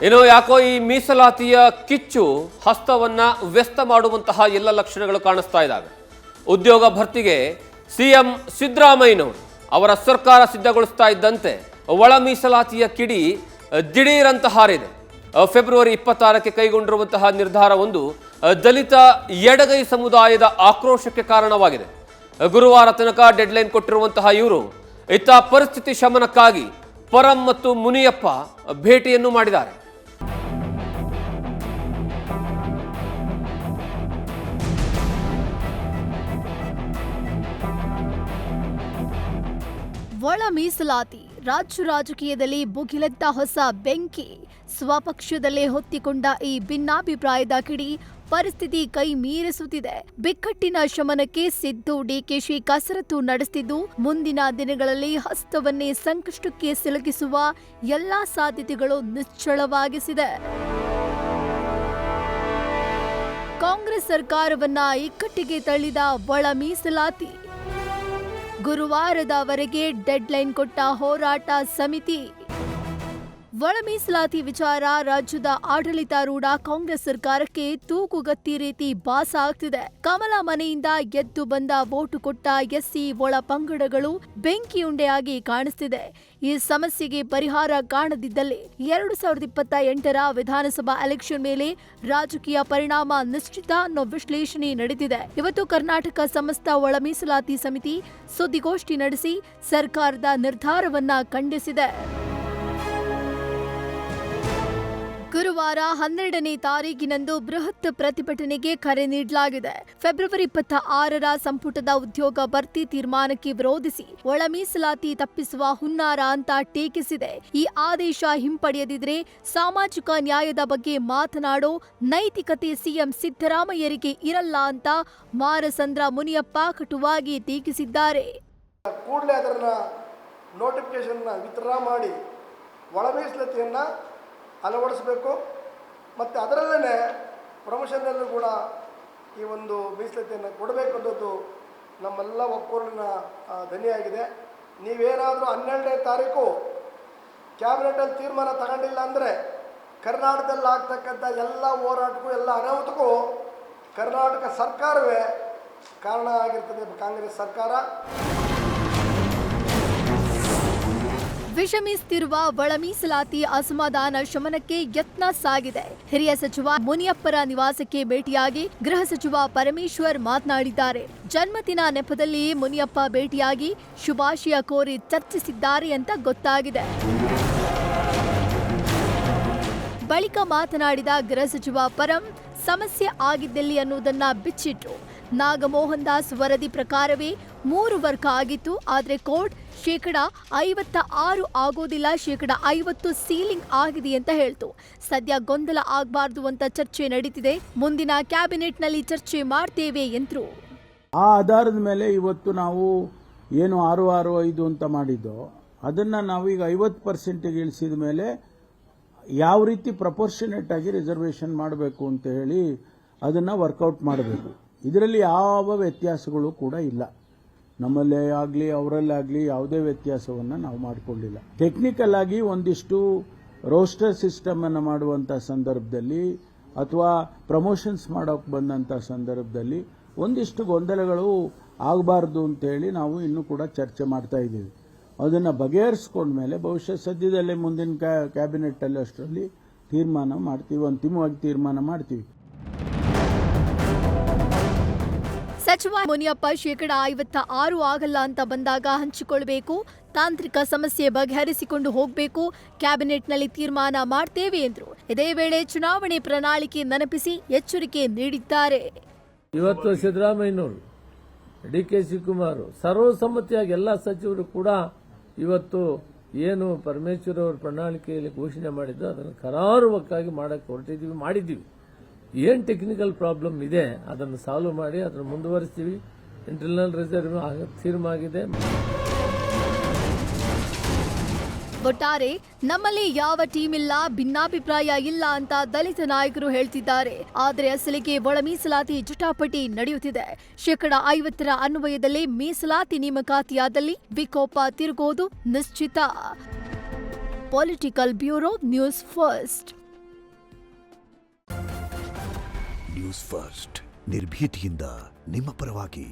ಏನೋ ಯಾಕೋ ಈ ಮೀಸಲಾತಿಯ ಕಿಚ್ಚು ಹಸ್ತವನ್ನ ವ್ಯಸ್ತ ಮಾಡುವಂತಹ ಎಲ್ಲ ಲಕ್ಷಣಗಳು ಕಾಣಿಸ್ತಾ ಇದ್ದಾವೆ. ಉದ್ಯೋಗ ಭರ್ತಿಗೆ ಸಿಎಂ ಸಿದ್ದರಾಮಯ್ಯನವರು ಅವರ ಸರ್ಕಾರ ಸಿದ್ಧಗೊಳಿಸ್ತಾ ಇದ್ದಂತೆ ಒಳ ಮೀಸಲಾತಿಯ ಕಿಡಿ ದಿಢೀರಂತ ಹಾರಿದೆ. ಫೆಬ್ರವರಿ 26ಕ್ಕೆ ಕೈಗೊಂಡಿರುವಂತಹ ನಿರ್ಧಾರ ಒಂದು ದಲಿತ ಎಡಗೈ ಸಮುದಾಯದ ಆಕ್ರೋಶಕ್ಕೆ ಕಾರಣವಾಗಿದೆ. ಗುರುವಾರ ತನಕ ಡೆಡ್ಲೈನ್ ಕೊಟ್ಟಿರುವಂತಹ ಇವರು ಇತ್ತ ಪರಿಸ್ಥಿತಿ ಶಮನಕ್ಕಾಗಿ ಪರಂ ಮತ್ತು ಮುನಿಯಪ್ಪ ಭೇಟಿಯನ್ನು ಮಾಡಿದ್ದಾರೆ. ಒಳ ಮೀಸಲಾತಿ ರಾಜ್ಯ ರಾಜಕೀಯದಲ್ಲಿ ಭುಗಿಲೆದ್ದ ಹೊಸ ಬೆಂಕಿ. ಸ್ವಪಕ್ಷದಲ್ಲೇ ಹೊತ್ತಿಕೊಂಡ ಈ ಭಿನ್ನಾಭಿಪ್ರಾಯದ ಕಿಡಿ ಪರಿಸ್ಥಿತಿ ಕೈ ಮೀರಿಸುತ್ತಿದೆ. ಬಿಕ್ಕಟ್ಟಿನ ಶಮನಕ್ಕೆ ಸಿದ್ದು ಡಿಕೆಶಿ ಕಸರತ್ತು ನಡೆಸುತ್ತಿದ್ದು, ಮುಂದಿನ ದಿನಗಳಲ್ಲಿ ಹಸ್ತವನ್ನೇ ಸಂಕಷ್ಟಕ್ಕೆ ಸಿಲುಕಿಸುವ ಎಲ್ಲಾ ಸಾಧ್ಯತೆಗಳು ನಿಶ್ಚಳವಾಗಿಸಿದೆ. ಕಾಂಗ್ರೆಸ್ ಸರ್ಕಾರವನ್ನ ಇಕ್ಕಟ್ಟಿಗೆ ತಳ್ಳಿದ ಒಳ ಮೀಸಲಾತಿ. ಗುರುವಾರದವರೆಗೆ ಡೆಡ್ಲೈನ್ ಕೊಟ್ಟ ಹೋರಾಟ ಸಮಿತಿ. ಒಳ ಮೀಸಲಾತಿ ವಿಚಾರ ರಾಜ್ಯದ ಆಡಳಿತಾರೂಢ ಕಾಂಗ್ರೆಸ್ ಸರ್ಕಾರಕ್ಕೆ ತೂಕುಗತ್ತಿ ರೀತಿ ಭಾಸ ಆಗ್ತಿದೆ. ಕಮಲ ಮನೆಯಿಂದ ಎದ್ದು ಬಂದ ವೋಟು ಕೊಟ್ಟ ಎಸ್ಸಿ ಒಳ ಪಂಗಡಗಳು ಬೆಂಕಿಯುಂಡೆಯಾಗಿ ಕಾಣಿಸ್ತಿದೆ. ಈ ಸಮಸ್ಯೆಗೆ ಪರಿಹಾರ ಕಾಣದಿದ್ದಲ್ಲಿ 2028ರ ವಿಧಾನಸಭಾ ಎಲೆಕ್ಷನ್ ಮೇಲೆ ರಾಜಕೀಯ ಪರಿಣಾಮ ನಿಶ್ಚಿತ ಅನ್ನೋ ವಿಶ್ಲೇಷಣೆ ನಡೆದಿದೆ. ಇವತ್ತು ಕರ್ನಾಟಕ ಸಮಸ್ತ ಒಳ ಮೀಸಲಾತಿ ಸಮಿತಿ ಸುದ್ದಿಗೋಷ್ಠಿ ನಡೆಸಿ ಸರ್ಕಾರದ ನಿರ್ಧಾರವನ್ನ ಖಂಡಿಸಿದೆ. ಗುರುವಾರ 12ನೇ ತಾರೀಕಿನಂದು ಬೃಹತ್ ಪ್ರತಿಭಟನೆಗೆ ಕರೆ ನೀಡಲಾಗಿದೆ. ಫೆಬ್ರವರಿ 26ರ ಸಂಪುಟದ ಉದ್ಯೋಗ ಭರ್ತಿ ತೀರ್ಮಾನಕ್ಕೆ ವಿರೋಧಿಸಿ ಒಳ ಮೀಸಲಾತಿ ತಪ್ಪಿಸುವ ಹುನ್ನಾರ ಅಂತ ಟೀಕಿಸಿದೆ. ಈ ಆದೇಶ ಹಿಂಪಡೆಯದಿದ್ರೆ ಸಾಮಾಜಿಕ ನ್ಯಾಯದ ಬಗ್ಗೆ ಮಾತನಾಡೋ ನೈತಿಕತೆ ಸಿಎಂ ಸಿದ್ದರಾಮಯ್ಯರಿಗೆ ಇರಲ್ಲ ಅಂತ ಮಾರಸಂದ್ರ ಮುನಿಯಪ್ಪ ಕಟುವಾಗಿ ಟೀಕಿಸಿದ್ದಾರೆ. ಕೂಡಲೇ ಅದರ ನೋಟಿಫಿಕೇಶನ್ ವಿತರಣೆ ಮಾಡಿ ಒಳ ಮೀಸಲಾತಿಯನ್ನು ಅಳವಡಿಸಬೇಕು ಮತ್ತು ಅದರಲ್ಲೇ ಪ್ರಮೋಷನ್ನಲ್ಲೂ ಕೂಡ ಈ ಒಂದು ಮೀಸಲಾತಿಯನ್ನು ಕೊಡಬೇಕು ಅನ್ನೋದು ನಮ್ಮೆಲ್ಲ ಒಕ್ಕೂರಿನ ಧ್ವನಿಯಾಗಿದೆ. ನೀವೇನಾದರೂ 12ನೇ ತಾರೀಕು ಕ್ಯಾಬಿನೆಟಲ್ಲಿ ತೀರ್ಮಾನ ತಗೊಂಡಿಲ್ಲ ಅಂದರೆ ಕರ್ನಾಟಕದಲ್ಲಿ ಆಗ್ತಕ್ಕಂಥ ಎಲ್ಲ ಹೋರಾಟಕ್ಕೂ ಎಲ್ಲ ಅನಾಹುತಕ್ಕೂ ಕರ್ನಾಟಕ ಸರ್ಕಾರವೇ ಕಾರಣ ಆಗಿರ್ತದೆ. ಕಾಂಗ್ರೆಸ್ ಸರ್ಕಾರ ವಿಷಮಿಸುತ್ತಿರುವ ಒಳ ಮೀಸಲಾತಿ ಅಸಮಾಧಾನ ಶಮನಕ್ಕೆ ಯತ್ನ ಸಾಗಿದೆ. ಹಿರಿಯ ಸಚಿವ ಮುನಿಯಪ್ಪರ ನಿವಾಸಕ್ಕೆ ಭೇಟಿಯಾಗಿ ಗೃಹ ಸಚಿವ ಪರಮೇಶ್ವರ್ ಮಾತನಾಡಿದ್ದಾರೆ. ಜನ್ಮದಿನ ನೆಪದಲ್ಲಿ ಮುನಿಯಪ್ಪ ಭೇಟಿಯಾಗಿ ಶುಭಾಶಯ ಕೋರಿ ಚರ್ಚಿಸಿದ್ದಾರೆ ಅಂತ ಗೊತ್ತಾಗಿದೆ. ಬಳಿಕ ಮಾತನಾಡಿದ ಗೃಹ ಸಚಿವ ಪರಂ, ಸಮಸ್ಯೆ ಆಗಿದ್ದಲ್ಲಿ ಅನ್ನುವುದನ್ನ ಬಿಚ್ಚಿಟ್ರು. ನಾಗಮೋಹನ್ ದಾಸ್ ವರದಿ ಪ್ರಕಾರವೇ 3 ವರ್ಗ ಆಗಿತ್ತು. ಆದರೆ ಕೋರ್ಟ್ 56% ಆಗೋದಿಲ್ಲ, 50% ಸೀಲಿಂಗ್ ಆಗಿದೆ ಅಂತ ಹೇಳ್ತು. ಸದ್ಯ ಗೊಂದಲ ಆಗಬಾರ್ದು ಅಂತ ಚರ್ಚೆ ನಡೀತಿದೆ. ಮುಂದಿನ ಕ್ಯಾಬಿನೆಟ್ನಲ್ಲಿ ಚರ್ಚೆ ಮಾಡ್ತೇವೆ ಎಂದ್ರು. ಆ ಆಧಾರದ ಮೇಲೆ ಇವತ್ತು ನಾವು ಏನು 665 ಅಂತ ಮಾಡಿದ್ದೋ ಅದನ್ನ ನಾವೀಗ 50% ಇಳಿಸಿದ ಮೇಲೆ ಯಾವ ರೀತಿ ಪ್ರಪೋರ್ಷನೇಟ್ ಆಗಿ ರಿಸರ್ವೇಷನ್ ಮಾಡಬೇಕು ಅಂತ ಹೇಳಿ ಅದನ್ನ ವರ್ಕೌಟ್ ಮಾಡಬೇಕು. ಇದರಲ್ಲಿ ಯಾವ ವ್ಯತ್ಯಾಸಗಳು ಕೂಡ ಇಲ್ಲ. ನಮ್ಮಲ್ಲೇ ಆಗಲಿ ಅವರಲ್ಲಾಗಲಿ ಯಾವುದೇ ವ್ಯತ್ಯಾಸವನ್ನು ನಾವು ಮಾಡಿಕೊಂಡಿಲ್ಲ. ಟೆಕ್ನಿಕಲ್ ಆಗಿ ಒಂದಿಷ್ಟು ರೋಸ್ಟರ್ ಸಿಸ್ಟಮ್ ಅನ್ನು ಮಾಡುವಂಥ ಸಂದರ್ಭದಲ್ಲಿ ಅಥವಾ ಪ್ರಮೋಷನ್ಸ್ ಮಾಡೋಕೆ ಬಂದಂಥ ಸಂದರ್ಭದಲ್ಲಿ ಒಂದಿಷ್ಟು ಗೊಂದಲಗಳು ಆಗಬಾರ್ದು ಅಂತೇಳಿ ನಾವು ಇನ್ನೂ ಕೂಡ ಚರ್ಚೆ ಮಾಡ್ತಾ ಇದ್ದೀವಿ. ಅದನ್ನು ಬಗೆಹರಿಸ್ಕೊಂಡ್ಮೇಲೆ ಬಹುಶಃ ಸದ್ಯದಲ್ಲೇ ಮುಂದಿನ ಕ್ಯಾಬಿನೆಟ್ಟಲ್ಲಿ ಅಷ್ಟರಲ್ಲಿ ತೀರ್ಮಾನ ಮಾಡ್ತೀವಿ, ಅಂತಿಮವಾಗಿ ತೀರ್ಮಾನ ಮಾಡ್ತೀವಿ. ಸಚಿವ ಮುನಿಯಪ್ಪ 56% ಆಗಲ್ಲ ಅಂತ ಬಂದಾಗ ಹಂಚಿಕೊಳ್ಳಬೇಕು, ತಾಂತ್ರಿಕ ಸಮಸ್ಯೆ ಬಗೆಹರಿಸಿಕೊಂಡು ಹೋಗಬೇಕು, ಕ್ಯಾಬಿನೆಟ್ನಲ್ಲಿ ತೀರ್ಮಾನ ಮಾಡ್ತೇವೆ ಎಂದರು. ಇದೇ ವೇಳೆ ಚುನಾವಣೆ ಪ್ರಣಾಳಿಕೆ ನೆನಪಿಸಿ ಎಚ್ಚರಿಕೆ ನೀಡಿದ್ದಾರೆ. ಇವತ್ತು ಸಿದ್ದರಾಮಯ್ಯನವರು, ಡಿಕೆ ಶಿವಕುಮಾರ್ ಸರ್ವಸಮ್ಮತಿಯಾಗಿ ಎಲ್ಲ ಸಚಿವರು ಕೂಡ ಇವತ್ತು ಏನು ಪರಮೇಶ್ವರ್ ಅವರ ಪ್ರಣಾಳಿಕೆಯಲ್ಲಿ ಘೋಷಣೆ ಮಾಡಿದ್ದು ಅದನ್ನು ಕರಾರುವಕ್ಕಾಗಿ ಮಾಡಿದ್ದೀವಿ. ಏನು ಟೆಕ್ನಿಕಲ್ ಪ್ರಾಬ್ಲಮ್ ಇದೆ ಅದನ್ನು ಸಾಲ್ವ್ ಮಾಡಿ ಅದನ್ನು ಮುಂದುವರಿಸ್ತೀವಿ. ಇಂಟರ್ನಲ್ ರಿಸರ್ವ್ ತೀರ್ಮಾನ ಆಗಿದೆ. ಒಟ್ಟಾರೆ ನಮ್ಮಲ್ಲಿ ಯಾವ ಟೀಮ್ ಇಲ್ಲ, ಭಿನ್ನಾಭಿಪ್ರಾಯ ಇಲ್ಲ ಅಂತ ದಲಿತ ನಾಯಕರು ಹೇಳ್ತಿದ್ದಾರೆ. ಆದರೆ ಅಸಲಿಗೆ ಒಳ ಮೀಸಲಾತಿ ಜಟಾಪಟಿ ನಡೆಯುತ್ತಿದೆ. 50% ಅನ್ವಯದಲ್ಲಿ ಮೀಸಲಾತಿ ನೇಮಕಾತಿಯಾದಲ್ಲಿ ವಿಕೋಪ ತಿರುಗೋದು ನಿಶ್ಚಿತ. Political bureau, news first. News first ನಿರ್ಭೀತಿಯಿಂದ ನಿಮ್ಮ ಪರವಾಗಿ.